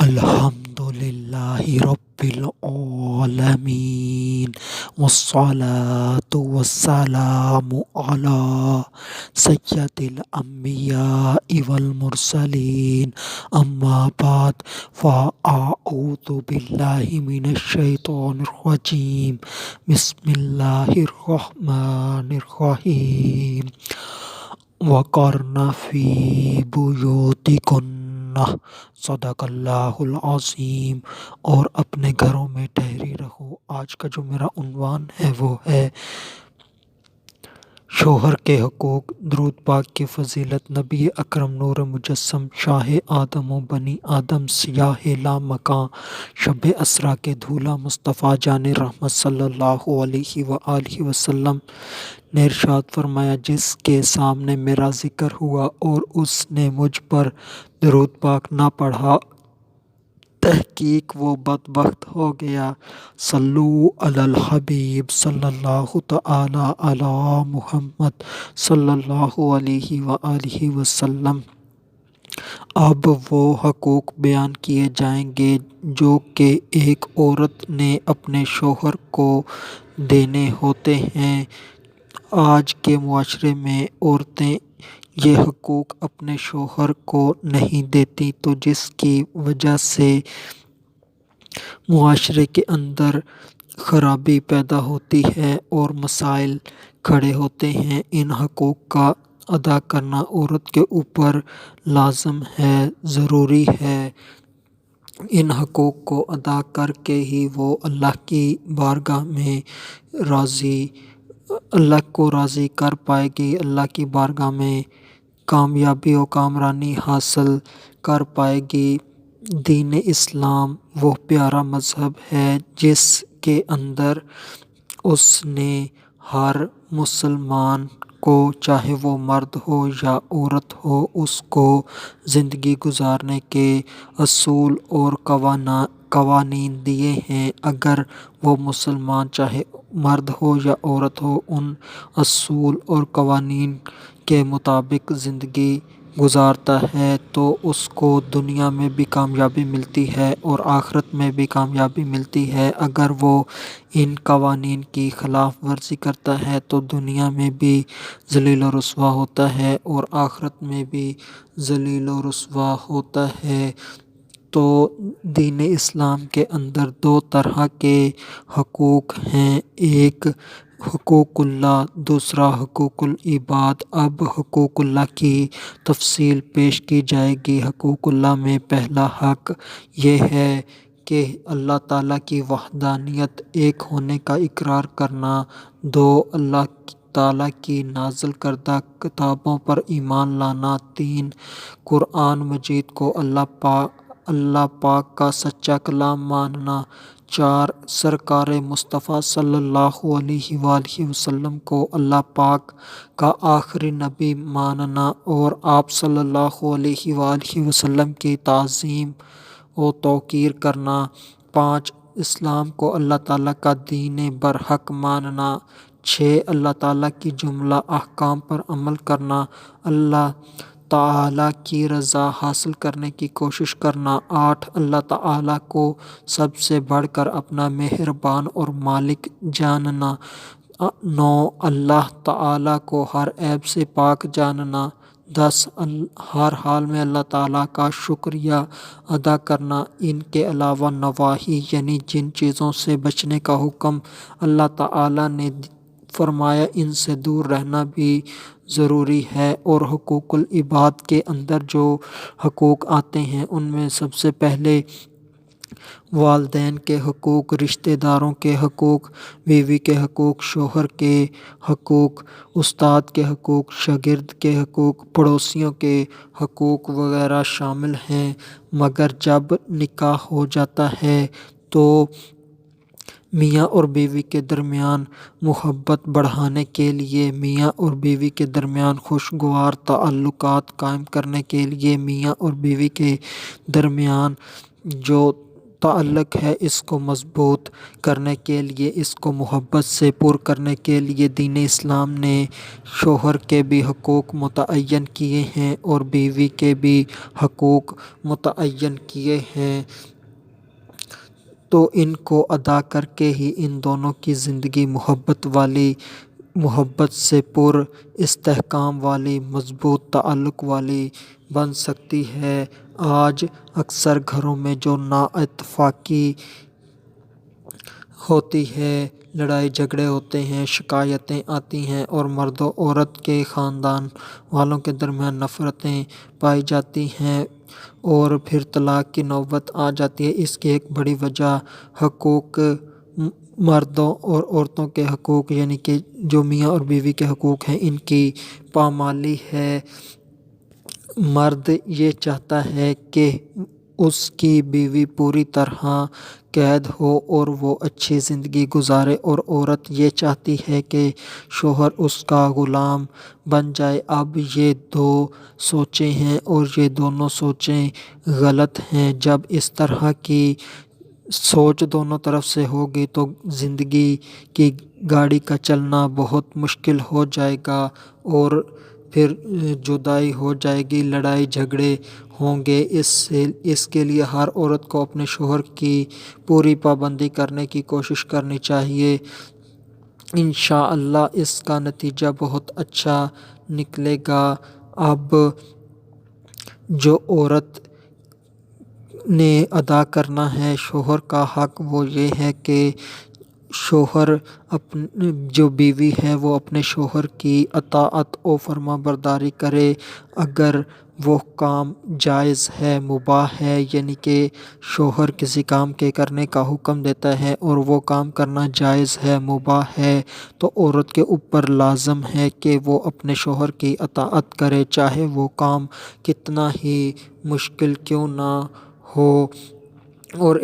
الحمد للہ رب العالمین والصلاة والسلام علی سید الانبیاء والمرسلین اما بعد فاعوذ باللہ من الشیطان الرجیم بسم اللہ الرحمن الرحیم وقرن فی بیوتکن صدق اللہ العظیم، اور اپنے گھروں میں ٹھہری رہو۔ آج کا جو میرا عنوان ہے وہ ہے شوہر کے حقوق۔ درود پاک کی فضیلت نبی اکرم نور مجسم شاہ آدم و بنی آدم سیاہ لامکاں شب اسرا کے دھولا مصطفیٰ جان رحمت صلی اللہ علیہ وآلہ وسلم نے ارشاد فرمایا، جس کے سامنے میرا ذکر ہوا اور اس نے مجھ پر درود پاک نہ پڑھا، تحقیق وہ بدبخت ہو گیا۔ صلو علی الحبیب صلی اللہ تعالی علی محمد صلی اللہ علیہ وآلہ وسلم۔ اب وہ حقوق بیان کیے جائیں گے جو کہ ایک عورت نے اپنے شوہر کو دینے ہوتے ہیں۔ آج کے معاشرے میں عورتیں یہ حقوق اپنے شوہر کو نہیں دیتی، تو جس کی وجہ سے معاشرے کے اندر خرابی پیدا ہوتی ہے اور مسائل کھڑے ہوتے ہیں۔ ان حقوق کا ادا کرنا عورت کے اوپر لازم ہے، ضروری ہے۔ ان حقوق کو ادا کر کے ہی وہ اللہ کی بارگاہ میں اللہ کو راضی کر پائے گی، اللہ کی بارگاہ میں کامیابی و کامرانی حاصل کر پائے گی۔ دین اسلام وہ پیارا مذہب ہے جس کے اندر اس نے ہر مسلمان کو، چاہے وہ مرد ہو یا عورت ہو، اس کو زندگی گزارنے کے اصول اور قوانین دیے ہیں۔ اگر وہ مسلمان چاہے مرد ہو یا عورت ہو، ان اصول اور قوانین کے مطابق زندگی گزارتا ہے تو اس کو دنیا میں بھی کامیابی ملتی ہے اور آخرت میں بھی کامیابی ملتی ہے۔ اگر وہ ان قوانین کی خلاف ورزی کرتا ہے تو دنیا میں بھی ذلیل و رسوا ہوتا ہے اور آخرت میں بھی ذلیل و رسوا ہوتا ہے۔ تو دین اسلام کے اندر دو طرح کے حقوق ہیں، ایک حقوق اللہ، دوسرا حقوق العباد۔ اب حقوق اللہ کی تفصیل پیش کی جائے گی۔ حقوق اللہ میں پہلا حق یہ ہے کہ اللہ تعالیٰ کی وحدانیت، ایک ہونے کا اقرار کرنا۔ دو، اللہ تعالیٰ کی نازل کردہ کتابوں پر ایمان لانا۔ تین، قرآن مجید کو اللہ پاک کا سچا کلام ماننا۔ چار، سرکار مصطفیٰ صلی اللہ علیہ وآلہ وسلم کو اللہ پاک کا آخری نبی ماننا اور آپ صلی اللہ علیہ وآلہ وسلم کی تعظیم و توقیر کرنا۔ پانچ، اسلام کو اللہ تعالیٰ کا دین برحق ماننا۔ چھ، اللہ تعالیٰ کی جملہ احکام پر عمل کرنا۔ اللہ تعالیٰ کی رضا حاصل کرنے کی کوشش کرنا۔ آٹھ، اللہ تعالیٰ کو سب سے بڑھ کر اپنا مہربان اور مالک جاننا۔ نو، اللہ تعالیٰ کو ہر عیب سے پاک جاننا۔ 10، ہر حال میں اللہ تعالیٰ کا شکریہ ادا کرنا۔ ان کے علاوہ نواہی یعنی جن چیزوں سے بچنے کا حکم اللہ تعالیٰ نے فرمایا ان سے دور رہنا بھی ضروری ہے۔ اور حقوق العباد کے اندر جو حقوق آتے ہیں ان میں سب سے پہلے والدین کے حقوق، رشتہ داروں کے حقوق، بیوی کے حقوق، شوہر کے حقوق، استاد کے حقوق، شاگرد کے حقوق، پڑوسیوں کے حقوق وغیرہ شامل ہیں۔ مگر جب نکاح ہو جاتا ہے تو میاں اور بیوی کے درمیان محبت بڑھانے کے لیے، میاں اور بیوی کے درمیان خوشگوار تعلقات قائم کرنے کے لیے، میاں اور بیوی کے درمیان جو تعلق ہے اس کو مضبوط کرنے کے لیے، اس کو محبت سے پر کرنے کے لیے دین اسلام نے شوہر کے بھی حقوق متعین کیے ہیں اور بیوی کے بھی حقوق متعین کیے ہیں، تو ان کو ادا کر کے ہی ان دونوں کی زندگی محبت والی، محبت سے پر، استحکام والی، مضبوط تعلق والی بن سکتی ہے۔ آج اکثر گھروں میں جو نااتفاقی ہوتی ہے، لڑائی جھگڑے ہوتے ہیں، شکایتیں آتی ہیں اور مرد و عورت کے خاندان والوں کے درمیان نفرتیں پائی جاتی ہیں اور پھر طلاق کی نوبت آ جاتی ہے، اس کی ایک بڑی وجہ حقوق، مردوں اور عورتوں کے حقوق یعنی کہ جو میاں اور بیوی کے حقوق ہیں ان کی پامالی ہے۔ مرد یہ چاہتا ہے کہ اس کی بیوی پوری طرح قید ہو اور وہ اچھی زندگی گزارے، اور عورت یہ چاہتی ہے کہ شوہر اس کا غلام بن جائے۔ اب یہ دو سوچیں ہیں اور یہ دونوں سوچیں غلط ہیں۔ جب اس طرح کی سوچ دونوں طرف سے ہوگی تو زندگی کی گاڑی کا چلنا بہت مشکل ہو جائے گا اور پھر جدائی ہو جائے گی، لڑائی جھگڑے ہوں گے۔ اس کے لیے ہر عورت کو اپنے شوہر کی پوری پابندی کرنے کی کوشش کرنی چاہیے۔ انشاءاللہ اس کا نتیجہ بہت اچھا نکلے گا۔ اب جو عورت نے ادا کرنا ہے شوہر کا حق وہ یہ ہے کہ شوہر جو بیوی ہے وہ اپنے شوہر کی اطاعت و فرما برداری کرے۔ اگر وہ کام جائز ہے، مباح ہے، یعنی کہ شوہر کسی کام کے کرنے کا حکم دیتا ہے اور وہ کام کرنا جائز ہے، مباح ہے، تو عورت کے اوپر لازم ہے کہ وہ اپنے شوہر کی اطاعت کرے، چاہے وہ کام کتنا ہی مشکل کیوں نہ ہو، اور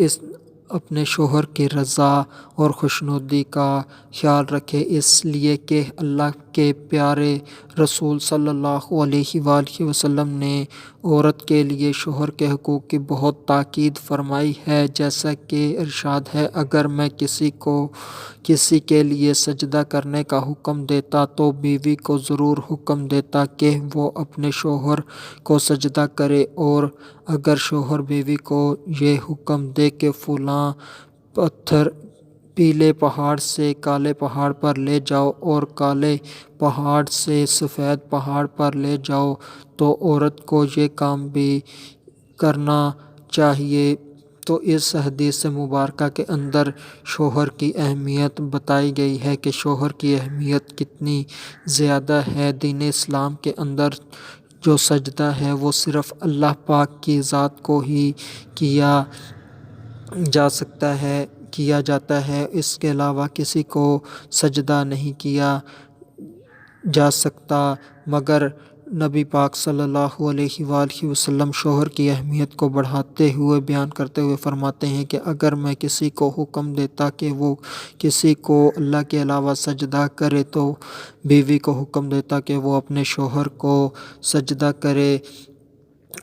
اپنے شوہر کی رضا اور خوشنودی کا خیال رکھے، اس لیے کہ اللہ کے پیارے رسول صلی اللہ علیہ وآلہ وسلم نے عورت کے لیے شوہر کے حقوق کی بہت تاکید فرمائی ہے، جیسا کہ ارشاد ہے، اگر میں کسی کے لیے سجدہ کرنے کا حکم دیتا تو بیوی کو ضرور حکم دیتا کہ وہ اپنے شوہر کو سجدہ کرے، اور اگر شوہر بیوی کو یہ حکم دے کہ فلاں پتھر پیلے پہاڑ سے کالے پہاڑ پر لے جاؤ اور کالے پہاڑ سے سفید پہاڑ پر لے جاؤ، تو عورت کو یہ کام بھی کرنا چاہیے۔ تو اس حدیث مبارکہ کے اندر شوہر کی اہمیت بتائی گئی ہے کہ شوہر کی اہمیت کتنی زیادہ ہے۔ دین اسلام کے اندر جو سجدہ ہے وہ صرف اللہ پاک کی ذات کو ہی کیا جاتا ہے، اس کے علاوہ کسی کو سجدہ نہیں کیا جا سکتا، مگر نبی پاک صلی اللہ علیہ وآلہ وسلم شوہر کی اہمیت کو بڑھاتے ہوئے بیان کرتے ہوئے فرماتے ہیں کہ اگر میں کسی کو حکم دیتا کہ وہ کسی کو اللہ کے علاوہ سجدہ کرے تو بیوی کو حکم دیتا کہ وہ اپنے شوہر کو سجدہ کرے۔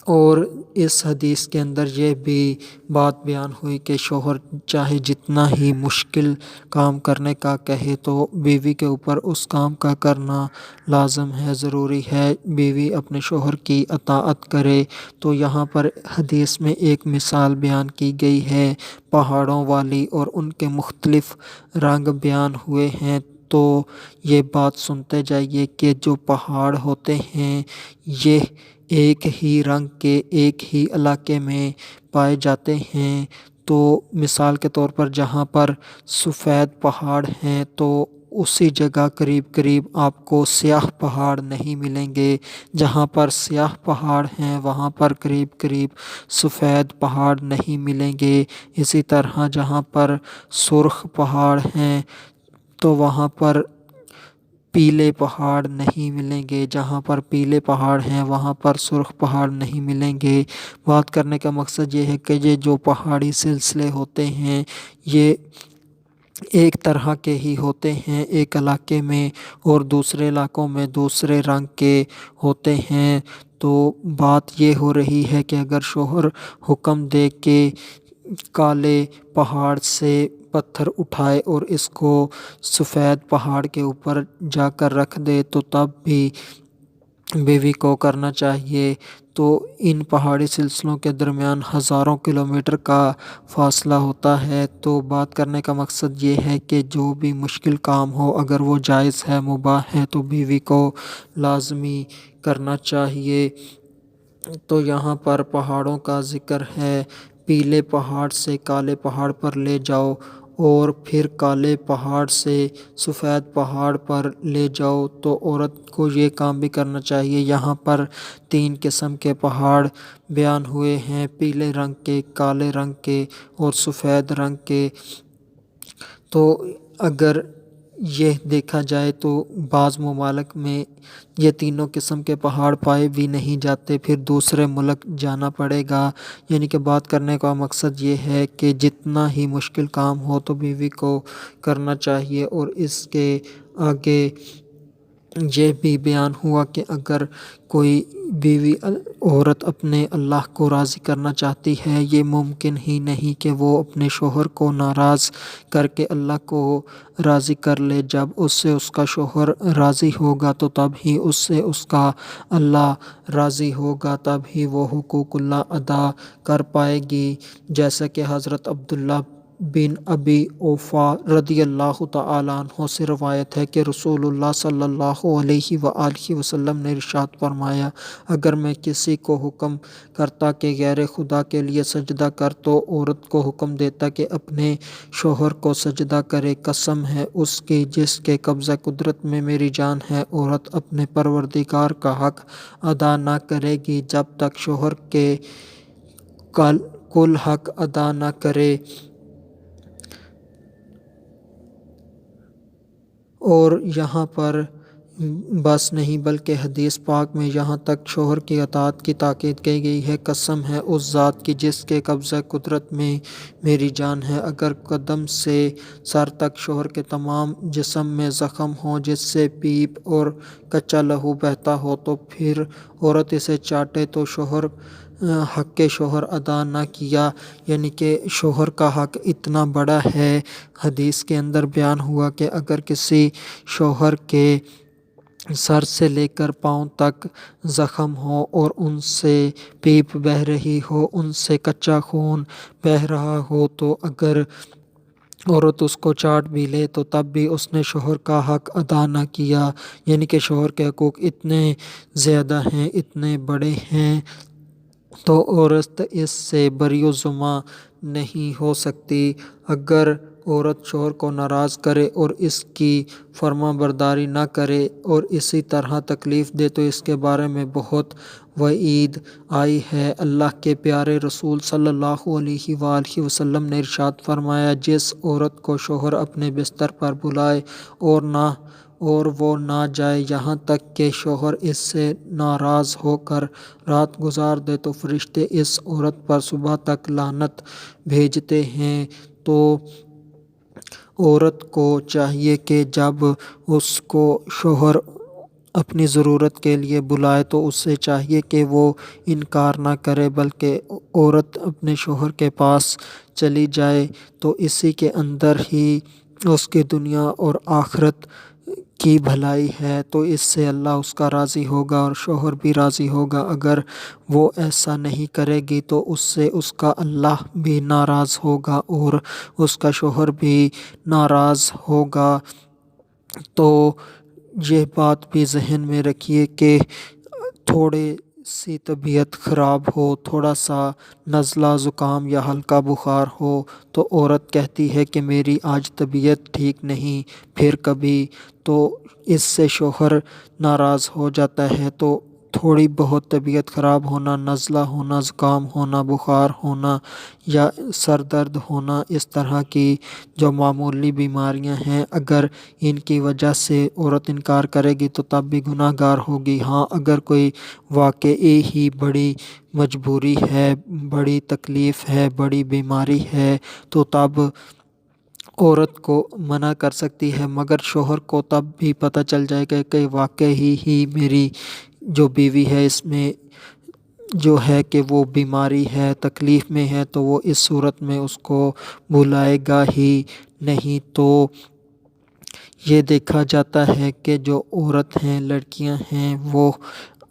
اور اس حدیث کے اندر یہ بھی بات بیان ہوئی کہ شوہر چاہے جتنا ہی مشکل کام کرنے کا کہے تو بیوی کے اوپر اس کام کا کرنا لازم ہے، ضروری ہے، بیوی اپنے شوہر کی اطاعت کرے۔ تو یہاں پر حدیث میں ایک مثال بیان کی گئی ہے پہاڑوں والی، اور ان کے مختلف رنگ بیان ہوئے ہیں، تو یہ بات سنتے جائیے کہ جو پہاڑ ہوتے ہیں یہ ایک ہی رنگ کے ایک ہی علاقے میں پائے جاتے ہیں۔ تو مثال کے طور پر جہاں پر سفید پہاڑ ہیں تو اسی جگہ قریب قریب آپ کو سیاہ پہاڑ نہیں ملیں گے، جہاں پر سیاہ پہاڑ ہیں وہاں پر قریب قریب سفید پہاڑ نہیں ملیں گے۔ اسی طرح جہاں پر سرخ پہاڑ ہیں تو وہاں پر پیلے پہاڑ نہیں ملیں گے، جہاں پر پیلے پہاڑ ہیں وہاں پر سرخ پہاڑ نہیں ملیں گے۔ بات کرنے کا مقصد یہ ہے کہ یہ جو پہاڑی سلسلے ہوتے ہیں یہ ایک طرح کے ہی ہوتے ہیں ایک علاقے میں، اور دوسرے علاقوں میں دوسرے رنگ کے ہوتے ہیں۔ تو بات یہ ہو رہی ہے کہ اگر شوہر حکم دے کہ کالے پہاڑ سے پتھر اٹھائے اور اس کو سفید پہاڑ کے اوپر جا کر رکھ دے تو تب بھی بیوی کو کرنا چاہیے۔ تو ان پہاڑی سلسلوں کے درمیان ہزاروں کلومیٹر کا فاصلہ ہوتا ہے۔ تو بات کرنے کا مقصد یہ ہے کہ جو بھی مشکل کام ہو، اگر وہ جائز ہے، مباح ہے، تو بیوی کو لازمی کرنا چاہیے۔ تو یہاں پر پہاڑوں کا ذکر ہے، پیلے پہاڑ سے کالے پہاڑ پر لے جاؤ اور پھر کالے پہاڑ سے سفید پہاڑ پر لے جاؤ۔ تو عورت کو یہ کام بھی کرنا چاہیے۔ یہاں پر 3 قسم کے پہاڑ بیان ہوئے ہیں، پیلے رنگ کے، کالے رنگ کے اور سفید رنگ کے۔ تو اگر یہ دیکھا جائے تو بعض ممالک میں یہ تینوں قسم کے پہاڑ پائے بھی نہیں جاتے، پھر دوسرے ملک جانا پڑے گا۔ یعنی کہ بات کرنے کا مقصد یہ ہے کہ جتنا ہی مشکل کام ہو تو بیوی کو کرنا چاہیے۔ اور اس کے آگے یہ بھی بیان ہوا کہ اگر کوئی بیوی عورت اپنے اللہ کو راضی کرنا چاہتی ہے، یہ ممکن ہی نہیں کہ وہ اپنے شوہر کو ناراض کر کے اللہ کو راضی کر لے۔ جب اس سے اس کا شوہر راضی ہوگا تو تب ہی اس سے اس کا اللہ راضی ہوگا، تب ہی وہ حقوق اللہ ادا کر پائے گی۔ جیسا کہ حضرت عبداللہ بن ابی اوفا رضی اللہ تعالیٰ عنہ سے روایت ہے کہ رسول اللہ صلی اللہ علیہ وآلہ وسلم نے ارشاد فرمایا، اگر میں کسی کو حکم کرتا کہ غیر خدا کے لیے سجدہ کر تو عورت کو حکم دیتا کہ اپنے شوہر کو سجدہ کرے۔ قسم ہے اس کی جس کے قبضہ قدرت میں میری جان ہے، عورت اپنے پروردگار کا حق ادا نہ کرے گی جب تک شوہر کے کل حق ادا نہ کرے۔ اور یہاں پر بس نہیں بلکہ حدیث پاک میں یہاں تک شوہر کی اطاعت کی تاکید کی گئی ہے، قسم ہے اس ذات کی جس کے قبضہ قدرت میں میری جان ہے، اگر قدم سے سر تک شوہر کے تمام جسم میں زخم ہو جس سے پیپ اور کچا لہو بہتا ہو تو پھر عورت اسے چاٹے تو حق شوہر ادا نہ کیا۔ یعنی کہ شوہر کا حق اتنا بڑا ہے۔ حدیث کے اندر بیان ہوا کہ اگر کسی شوہر کے سر سے لے کر پاؤں تک زخم ہو اور ان سے پیپ بہہ رہی ہو، ان سے کچا خون بہہ رہا ہو، تو اگر عورت اس کو چاٹ بھی لے تو تب بھی اس نے شوہر کا حق ادا نہ کیا۔ یعنی کہ شوہر کے حقوق اتنے زیادہ ہیں، اتنے بڑے ہیں، تو عورت اس سے بری و ذمہ نہیں ہو سکتی۔ اگر عورت شوہر کو ناراض کرے اور اس کی فرما برداری نہ کرے اور اسی طرح تکلیف دے تو اس کے بارے میں بہت وعید آئی ہے۔ اللہ کے پیارے رسول صلی اللہ علیہ وآلہ وسلم نے ارشاد فرمایا، جس عورت کو شوہر اپنے بستر پر بلائے اور وہ نہ جائے یہاں تک کہ شوہر اس سے ناراض ہو کر رات گزار دے تو فرشتے اس عورت پر صبح تک لعنت بھیجتے ہیں۔ تو عورت کو چاہیے کہ جب اس کو شوہر اپنی ضرورت کے لیے بلائے تو اس سے چاہیے کہ وہ انکار نہ کرے بلکہ عورت اپنے شوہر کے پاس چلی جائے، تو اسی کے اندر ہی اس کی دنیا اور آخرت کی بھلائی ہے۔ تو اس سے اللہ اس کا راضی ہوگا اور شوہر بھی راضی ہوگا۔ اگر وہ ایسا نہیں کرے گی تو اس سے اس کا اللہ بھی ناراض ہوگا اور اس کا شوہر بھی ناراض ہوگا۔ تو یہ بات بھی ذہن میں رکھیے کہ تھوڑے سی طبیعت خراب ہو، تھوڑا سا نزلہ زکام یا ہلکا بخار ہو تو عورت کہتی ہے کہ میری آج طبیعت ٹھیک نہیں، پھر کبھی، تو اس سے شوہر ناراض ہو جاتا ہے۔ تو تھوڑی بہت طبیعت خراب ہونا، نزلہ ہونا، زکام ہونا، بخار ہونا یا سر درد ہونا، اس طرح کی جو معمولی بیماریاں ہیں، اگر ان کی وجہ سے عورت انکار کرے گی تو تب بھی گناہ گار ہوگی۔ ہاں اگر کوئی واقعی ہی بڑی مجبوری ہے، بڑی تکلیف ہے، بڑی بیماری ہے تو تب عورت کو منع کر سکتی ہے، مگر شوہر کو تب بھی پتہ چل جائے گا کہ واقعی ہی میری جو بیوی ہے اس میں جو ہے کہ وہ بیماری ہے، تکلیف میں ہے، تو وہ اس صورت میں اس کو بلائے گا ہی نہیں۔ تو یہ دیکھا جاتا ہے کہ جو عورت ہیں، لڑکیاں ہیں، وہ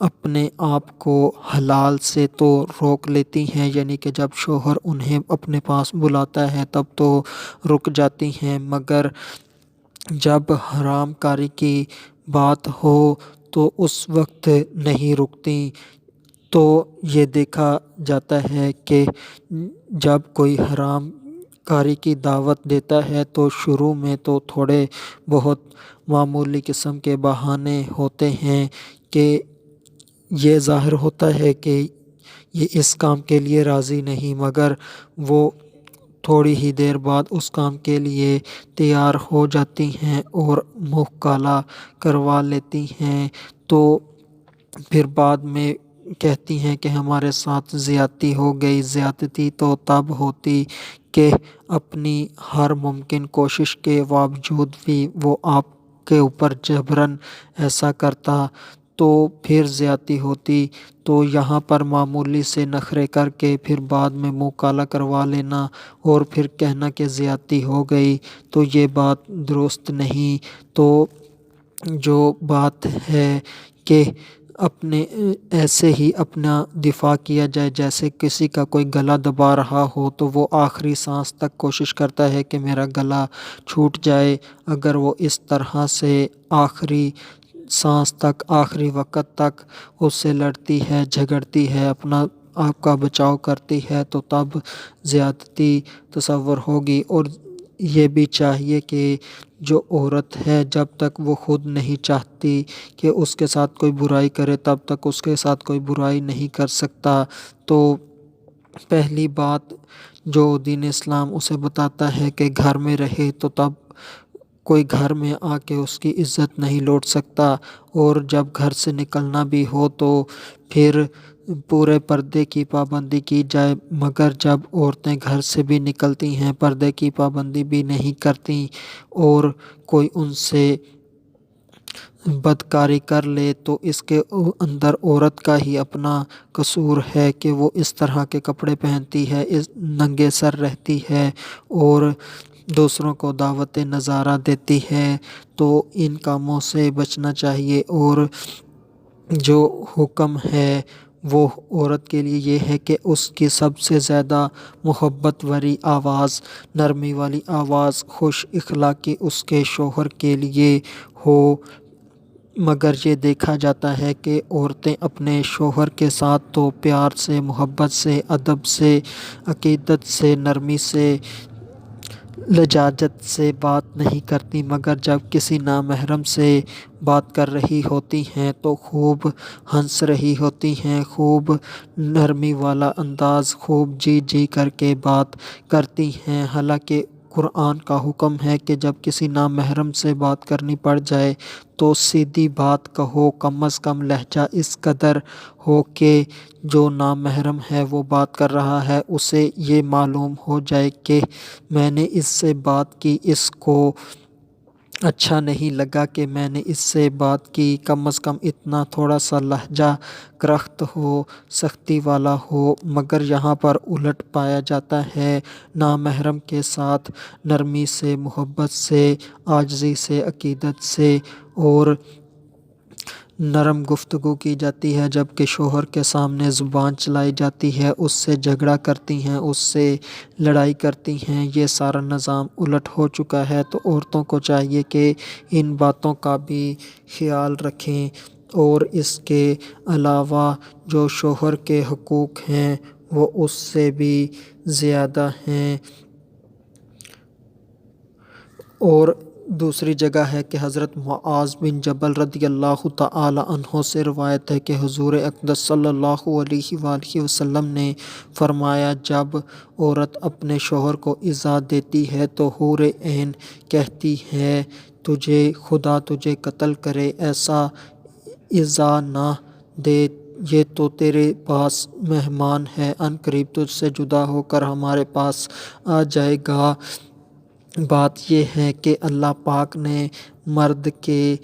اپنے آپ کو حلال سے تو روک لیتی ہیں، یعنی کہ جب شوہر انہیں اپنے پاس بلاتا ہے تب تو رک جاتی ہیں، مگر جب حرام کاری کی بات ہو تو اس وقت نہیں رکتی۔ تو یہ دیکھا جاتا ہے کہ جب کوئی حرام کاری کی دعوت دیتا ہے تو شروع میں تو تھوڑے بہت معمولی قسم کے بہانے ہوتے ہیں کہ یہ ظاہر ہوتا ہے کہ یہ اس کام کے لیے راضی نہیں، مگر وہ تھوڑی ہی دیر بعد اس کام کے لیے تیار ہو جاتی ہیں اور منہ کالا کروا لیتی ہیں۔ تو پھر بعد میں کہتی ہیں کہ ہمارے ساتھ زیادتی ہو گئی۔ زیادتی تو تب ہوتی کہ اپنی ہر ممکن کوشش کے باوجود بھی وہ آپ کے اوپر جبراً ایسا کرتا تو پھر زیادتی ہوتی۔ تو یہاں پر معمولی سے نخرے کر کے پھر بعد میں منہ کالا کروا لینا اور پھر کہنا کہ زیادتی ہو گئی، تو یہ بات درست نہیں۔ تو جو بات ہے کہ اپنے ایسے ہی اپنا دفاع کیا جائے، جیسے کسی کا کوئی گلا دبا رہا ہو تو وہ آخری سانس تک کوشش کرتا ہے کہ میرا گلا چھوٹ جائے۔ اگر وہ اس طرح سے آخری سانس تک، آخری وقت تک اس سے لڑتی ہے، جھگڑتی ہے، اپنا آپ کا بچاؤ کرتی ہے، تو تب زیادتی تصور ہوگی۔ اور یہ بھی چاہیے کہ جو عورت ہے جب تک وہ خود نہیں چاہتی کہ اس کے ساتھ کوئی برائی کرے تب تک اس کے ساتھ کوئی برائی نہیں کر سکتا۔ تو پہلی بات جو دین اسلام اسے بتاتا ہے کہ گھر میں رہے، تو تب کوئی گھر میں آ کے اس کی عزت نہیں لوٹ سکتا، اور جب گھر سے نکلنا بھی ہو تو پھر پورے پردے کی پابندی کی جائے، مگر جب عورتیں گھر سے بھی نکلتی ہیں، پردے کی پابندی بھی نہیں کرتی اور کوئی ان سے بدکاری کر لے تو اس کے اندر عورت کا ہی اپنا قصور ہے کہ وہ اس طرح کے کپڑے پہنتی ہے، اس ننگے سر رہتی ہے اور دوسروں کو دعوت نظارہ دیتی ہے۔ تو ان کاموں سے بچنا چاہیے، اور جو حکم ہے وہ عورت کے لیے یہ ہے کہ اس کی سب سے زیادہ محبت بھری آواز، نرمی والی آواز، خوش اخلاقی اس کے شوہر کے لیے ہو۔ مگر یہ دیکھا جاتا ہے کہ عورتیں اپنے شوہر کے ساتھ تو پیار سے، محبت سے، ادب سے، عقیدت سے، نرمی سے، لجاجت سے بات نہیں کرتی، مگر جب کسی نامحرم سے بات کر رہی ہوتی ہیں تو خوب ہنس رہی ہوتی ہیں، خوب نرمی والا انداز، خوب جی جی کر کے بات کرتی ہیں۔ حالانکہ قرآن کا حکم ہے کہ جب کسی نامحرم سے بات کرنی پڑ جائے تو سیدھی بات کہو، کم از کم لہجہ اس قدر ہو کہ جو نامحرم ہے وہ بات کر رہا ہے اسے یہ معلوم ہو جائے کہ میں نے اس سے بات کی، اس کو اچھا نہیں لگا کہ میں نے اس سے بات کی۔ کم از کم اتنا تھوڑا سا لہجہ کرخت ہو، سختی والا ہو، مگر یہاں پر الٹ پایا جاتا ہے۔ نامحرم کے ساتھ نرمی سے، محبت سے، عاجزی سے، عقیدت سے اور نرم گفتگو کی جاتی ہے، جبکہ شوہر کے سامنے زبان چلائی جاتی ہے، اس سے جھگڑا کرتی ہیں، اس سے لڑائی کرتی ہیں۔ یہ سارا نظام الٹ ہو چکا ہے، تو عورتوں کو چاہیے کہ ان باتوں کا بھی خیال رکھیں، اور اس کے علاوہ جو شوہر کے حقوق ہیں وہ اس سے بھی زیادہ ہیں۔ اور دوسری جگہ ہے کہ حضرت معاذ بن جبل رضی اللہ تعالی عنہ سے روایت ہے کہ حضور اقدس صلی اللہ علیہ وآلہ وسلم نے فرمایا، جب عورت اپنے شوہر کو ایذا دیتی ہے تو حور عین کہتی ہے تجھے خدا تجھے قتل کرے، ایسا ایذا نہ دے، یہ تو تیرے پاس مہمان ہے، عن قریب تجھ سے جدا ہو کر ہمارے پاس آ جائے گا۔ بات یہ ہے کہ اللہ پاک نے مرد کے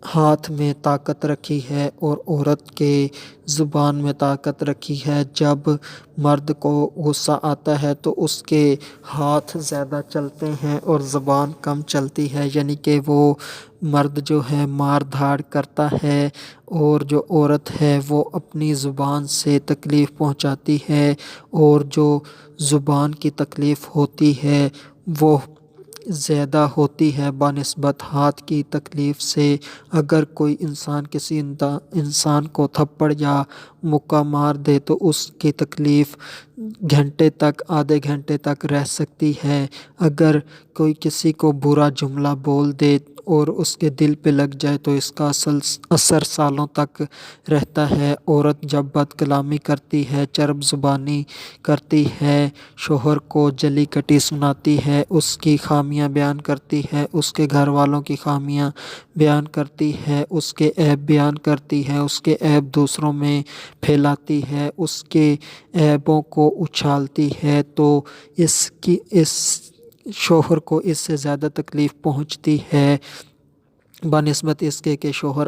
ہاتھ میں طاقت رکھی ہے اور عورت کے زبان میں طاقت رکھی ہے۔ جب مرد کو غصہ آتا ہے تو اس کے ہاتھ زیادہ چلتے ہیں اور زبان کم چلتی ہے، یعنی کہ وہ مرد جو ہے مار دھاڑ کرتا ہے، اور جو عورت ہے وہ اپنی زبان سے تکلیف پہنچاتی ہے، اور جو زبان کی تکلیف ہوتی ہے وہ زیادہ ہوتی ہے بنسبت ہاتھ کی تکلیف سے۔ اگر کوئی انسان کسی انسان کو تھپڑ یا مکہ مار دے تو اس کی تکلیف گھنٹے تک، آدھے گھنٹے تک رہ سکتی ہے۔ اگر کوئی کسی کو برا جملہ بول دے اور اس کے دل پہ لگ جائے تو اس کا اثر سالوں تک رہتا ہے۔ عورت جب بد کلامی کرتی ہے، چرب زبانی کرتی ہے، شوہر کو جلی کٹی سناتی ہے، اس کی خامیاں بیان کرتی ہے، اس کے گھر والوں کی خامیاں بیان کرتی ہے، اس کے عیب بیان کرتی ہے، اس کے عیب دوسروں میں پھیلاتی ہے، اس کے عیبوں کو اچھالتی ہے، تو اس شوہر کو اس سے زیادہ تکلیف پہنچتی ہے بنسبت اس کے کہ شوہر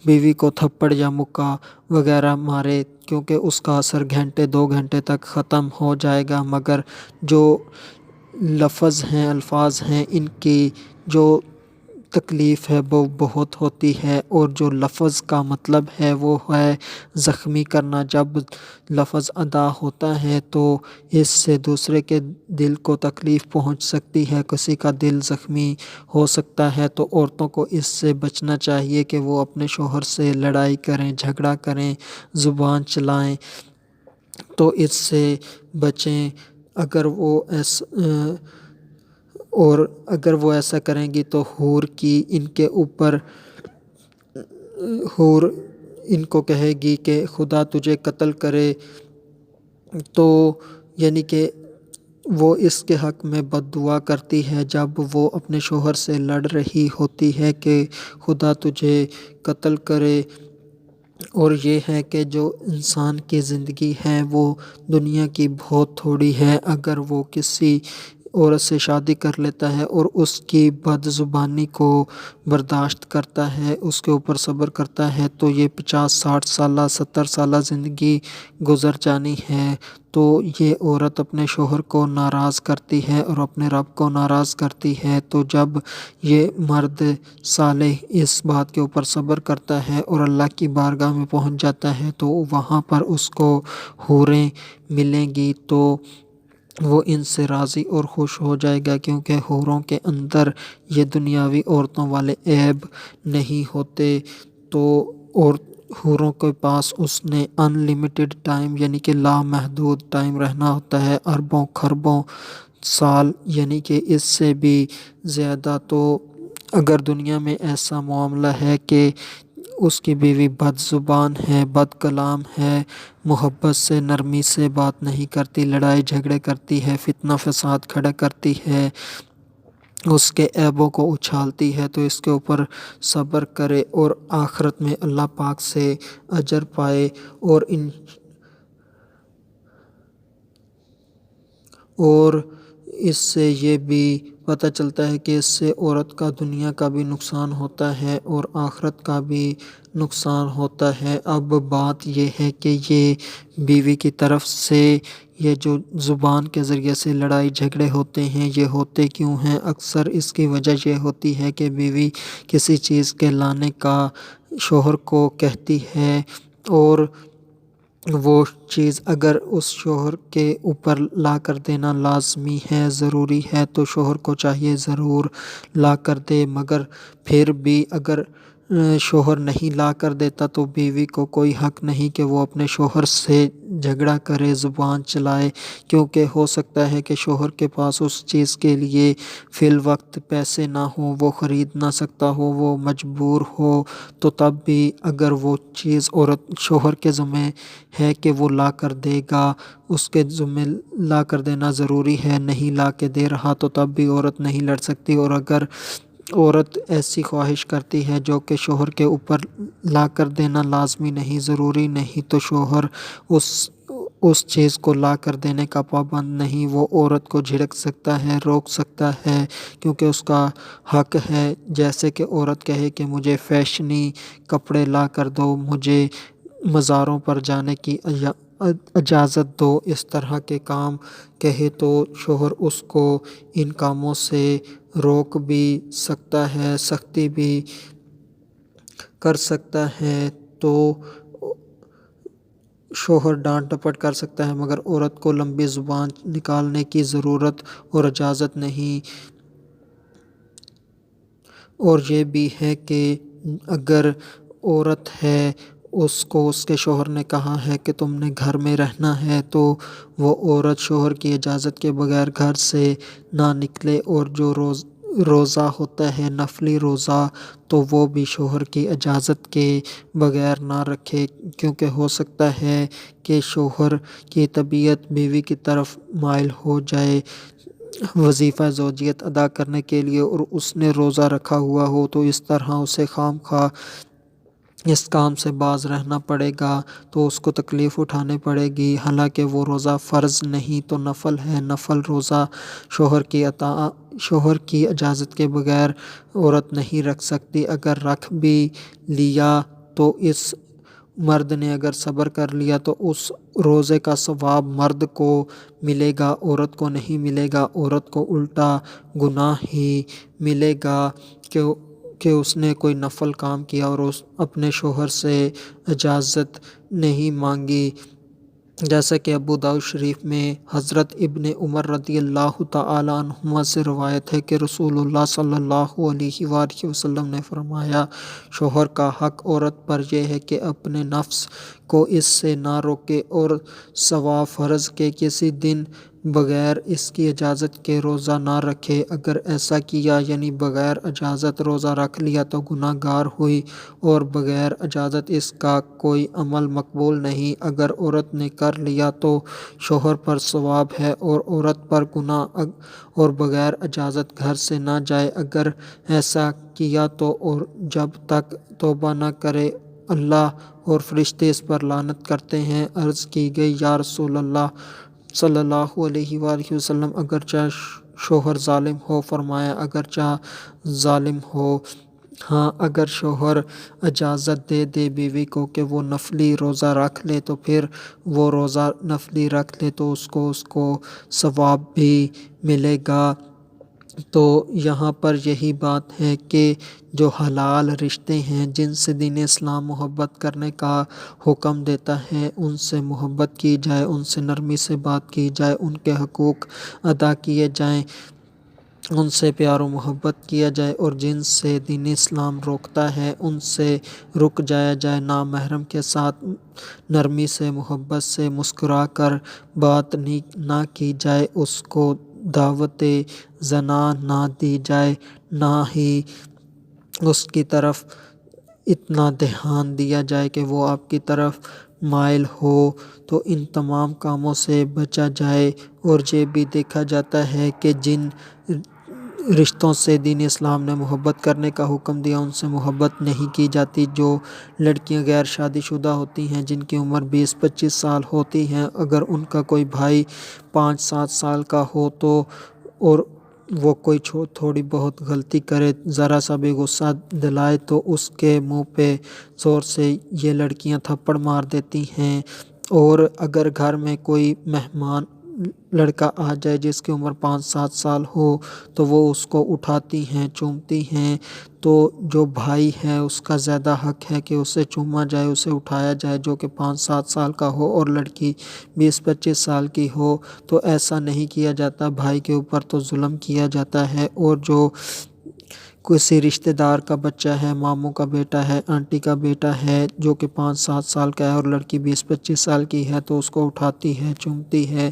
بیوی کو تھپڑ یا مکہ وغیرہ مارے، کیونکہ اس کا اثر گھنٹے 2 گھنٹے تک ختم ہو جائے گا، مگر جو لفظ ہیں، الفاظ ہیں، ان کی جو تکلیف ہے وہ بہت ہوتی ہے، اور جو لفظ کا مطلب ہے وہ ہے زخمی کرنا۔ جب لفظ ادا ہوتا ہے تو اس سے دوسرے کے دل کو تکلیف پہنچ سکتی ہے، کسی کا دل زخمی ہو سکتا ہے، تو عورتوں کو اس سے بچنا چاہیے کہ وہ اپنے شوہر سے لڑائی کریں، جھگڑا کریں، زبان چلائیں، تو اس سے بچیں۔ اگر وہ ایسا کریں گی تو حور کی ان کے اوپر، حور ان کو کہے گی کہ خدا تجھے قتل کرے، تو یعنی کہ وہ اس کے حق میں بد دعا کرتی ہے جب وہ اپنے شوہر سے لڑ رہی ہوتی ہے کہ خدا تجھے قتل کرے۔ اور یہ ہے کہ جو انسان کی زندگی ہے وہ دنیا کی بہت تھوڑی ہے، اگر وہ کسی عورت سے شادی کر لیتا ہے اور اس کی بد زبانی کو برداشت کرتا ہے، اس کے اوپر صبر کرتا ہے، تو یہ 50 60 سالہ 70 سالہ زندگی گزر جانی ہے۔ تو یہ عورت اپنے شوہر کو ناراض کرتی ہے اور اپنے رب کو ناراض کرتی ہے، تو جب یہ مرد صالح اس بات کے اوپر صبر کرتا ہے اور اللہ کی بارگاہ میں پہنچ جاتا ہے تو وہاں پر اس کو حوریں ملیں گی، تو وہ ان سے راضی اور خوش ہو جائے گا، کیونکہ حوروں کے اندر یہ دنیاوی عورتوں والے عیب نہیں ہوتے۔ تو اور حوروں کے پاس اس نے ان لمیٹڈ ٹائم، یعنی کہ لامحدود ٹائم رہنا ہوتا ہے، اربوں خربوں سال، یعنی کہ اس سے بھی زیادہ۔ تو اگر دنیا میں ایسا معاملہ ہے کہ اس کی بیوی بد زبان ہے، بد کلام ہے، محبت سے، نرمی سے بات نہیں کرتی، لڑائی جھگڑے کرتی ہے، فتنہ فساد کھڑا کرتی ہے، اس کے عیبوں کو اچھالتی ہے، تو اس کے اوپر صبر کرے اور آخرت میں اللہ پاک سے اجر پائے۔ اور اس سے یہ بھی پتہ چلتا ہے کہ اس سے عورت کا دنیا کا بھی نقصان ہوتا ہے اور آخرت کا بھی نقصان ہوتا ہے۔ اب بات یہ ہے کہ یہ بیوی کی طرف سے یہ جو زبان کے ذریعے سے لڑائی جھگڑے ہوتے ہیں، یہ ہوتے کیوں ہیں؟ اکثر اس کی وجہ یہ ہوتی ہے کہ بیوی کسی چیز کے لانے کا شوہر کو کہتی ہے، اور وہ چیز اگر اس شوہر کے اوپر لا کر دینا لازمی ہے، ضروری ہے، تو شوہر کو چاہیے ضرور لا کر دے، مگر پھر بھی اگر شوہر نہیں لا کر دیتا تو بیوی کو کوئی حق نہیں کہ وہ اپنے شوہر سے جھگڑا کرے، زبان چلائے، کیونکہ ہو سکتا ہے کہ شوہر کے پاس اس چیز کے لیے فی الوقت پیسے نہ ہوں، وہ خرید نہ سکتا ہو، وہ مجبور ہو، تو تب بھی اگر وہ چیز شوہر کے ذمہ ہے کہ وہ لا کر دے گا، اس کے ذمہ لا کر دینا ضروری ہے، نہیں لا کے دے رہا تو تب بھی عورت نہیں لڑ سکتی۔ اور اگر عورت ایسی خواہش کرتی ہے جو کہ شوہر کے اوپر لا کر دینا لازمی نہیں، ضروری نہیں، تو شوہر اس اس چیز کو لا کر دینے کا پابند نہیں۔ وہ عورت کو جھڑک سکتا ہے، روک سکتا ہے، کیونکہ اس کا حق ہے۔ جیسے کہ عورت کہے کہ مجھے فیشنی کپڑے لا کر دو، مجھے مزاروں پر جانے کی اجازت دو، اس طرح کے کام کہے تو شوہر اس کو ان کاموں سے روک بھی سکتا ہے، سختی بھی کر سکتا ہے۔ تو شوہر ڈانٹ ڈپٹ کر سکتا ہے، مگر عورت کو لمبی زبان نکالنے کی ضرورت اور اجازت نہیں۔ اور یہ بھی ہے کہ اگر عورت ہے، اس کو اس کے شوہر نے کہا ہے کہ تم نے گھر میں رہنا ہے، تو وہ عورت شوہر کی اجازت کے بغیر گھر سے نہ نکلے، اور جو روزہ ہوتا ہے نفلی روزہ، تو وہ بھی شوہر کی اجازت کے بغیر نہ رکھے، کیونکہ ہو سکتا ہے کہ شوہر کی طبیعت بیوی کی طرف مائل ہو جائے وظیفہ زوجیت ادا کرنے کے لیے، اور اس نے روزہ رکھا ہوا ہو، تو اس طرح اسے خام خواہ اس کام سے باز رہنا پڑے گا، تو اس کو تکلیف اٹھانی پڑے گی۔ حالانکہ وہ روزہ فرض نہیں تو نفل ہے۔ نفل روزہ شوہر کی اجازت کے بغیر عورت نہیں رکھ سکتی۔ اگر رکھ بھی لیا تو اس مرد نے اگر صبر کر لیا تو اس روزے کا ثواب مرد کو ملے گا، عورت کو نہیں ملے گا۔ عورت کو الٹا گناہ ہی ملے گا کہ اس نے کوئی نفل کام کیا اور اپنے شوہر سے اجازت نہیں مانگی۔ جیسا کہ ابو داؤد شریف میں حضرت ابن عمر رضی اللہ تعالی عنہما سے روایت ہے کہ رسول اللہ صلی اللہ علیہ وآلہ وسلم نے فرمایا، شوہر کا حق عورت پر یہ ہے کہ اپنے نفس کو اس سے نہ روکے اور سوا فرض کے کسی دن بغیر اس کی اجازت کے روزہ نہ رکھے۔ اگر ایسا کیا یعنی بغیر اجازت روزہ رکھ لیا تو گناہ گار ہوئی، اور بغیر اجازت اس کا کوئی عمل مقبول نہیں۔ اگر عورت نے کر لیا تو شوہر پر ثواب ہے اور عورت پر گناہ، اور بغیر اجازت گھر سے نہ جائے۔ اگر ایسا کیا تو اور جب تک توبہ نہ کرے اللہ اور فرشتے اس پر لعنت کرتے ہیں۔ عرض کی گئی، یا رسول اللہ صلی اللہ علیہ وآلہ وسلم، اگرچہ شوہر ظالم ہو؟ فرمایا، اگرچہ ظالم ہو، ہاں اگر شوہر اجازت دے دے بیوی کو کہ وہ نفلی روزہ رکھ لے تو پھر وہ روزہ نفلی رکھ لے تو اس کو ثواب بھی ملے گا۔ تو یہاں پر یہی بات ہے کہ جو حلال رشتے ہیں جن سے دین اسلام محبت کرنے کا حکم دیتا ہے، ان سے محبت کی جائے، ان سے نرمی سے بات کی جائے، ان کے حقوق ادا کیے جائیں، ان سے پیار و محبت کیا جائے، اور جن سے دین اسلام روکتا ہے ان سے رک جایا جائے۔ نامحرم کے ساتھ نرمی سے، محبت سے، مسکرا کر بات نہ کی جائے، اس کو دعوت زنا نہ دی جائے، نہ ہی اس کی طرف اتنا دھیان دیا جائے کہ وہ آپ کی طرف مائل ہو۔ تو ان تمام کاموں سے بچا جائے۔ اور یہ بھی دیکھا جاتا ہے کہ جن رشتوں سے دین اسلام نے محبت کرنے کا حکم دیا ان سے محبت نہیں کی جاتی۔ جو لڑکیاں غیر شادی شدہ ہوتی ہیں، جن کی عمر 20-25 سال ہوتی ہیں، اگر ان کا کوئی بھائی 5-7 سال کا ہو تو اور وہ کوئی تھوڑی بہت غلطی کرے، ذرا سا بھی غصہ دلائے، تو اس کے منہ پہ زور سے یہ لڑکیاں تھپڑ مار دیتی ہیں۔ اور اگر گھر میں کوئی مہمان لڑکا آ جائے جس کی عمر 5-7 سال ہو تو وہ اس کو اٹھاتی ہیں، چومتی ہیں، تو جو بھائی ہے اس کا زیادہ حق ہے کہ اسے چوما جائے، اسے اٹھایا جائے، جو کہ 5-7 سال کا ہو، اور لڑکی 20-25 سال کی ہو تو ایسا نہیں کیا جاتا۔ بھائی کے اوپر تو ظلم کیا جاتا ہے۔ اور جو کسی رشتہ دار کا بچہ ہے، ماموں کا بیٹا ہے، آنٹی کا بیٹا ہے، جو کہ 5-7 سال کا ہے اور لڑکی 20-25 سال کی ہے، تو اس کو اٹھاتی ہے، چومتی ہے،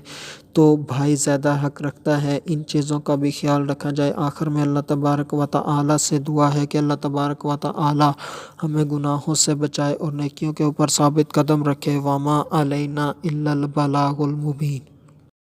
تو بھائی زیادہ حق رکھتا ہے۔ ان چیزوں کا بھی خیال رکھا جائے۔ آخر میں اللہ تبارک و تعالی سے دعا ہے کہ اللہ تبارک و تعالی ہمیں گناہوں سے بچائے اور نیکیوں کے اوپر ثابت قدم رکھے۔ وما علینا الا البلاغ المبین۔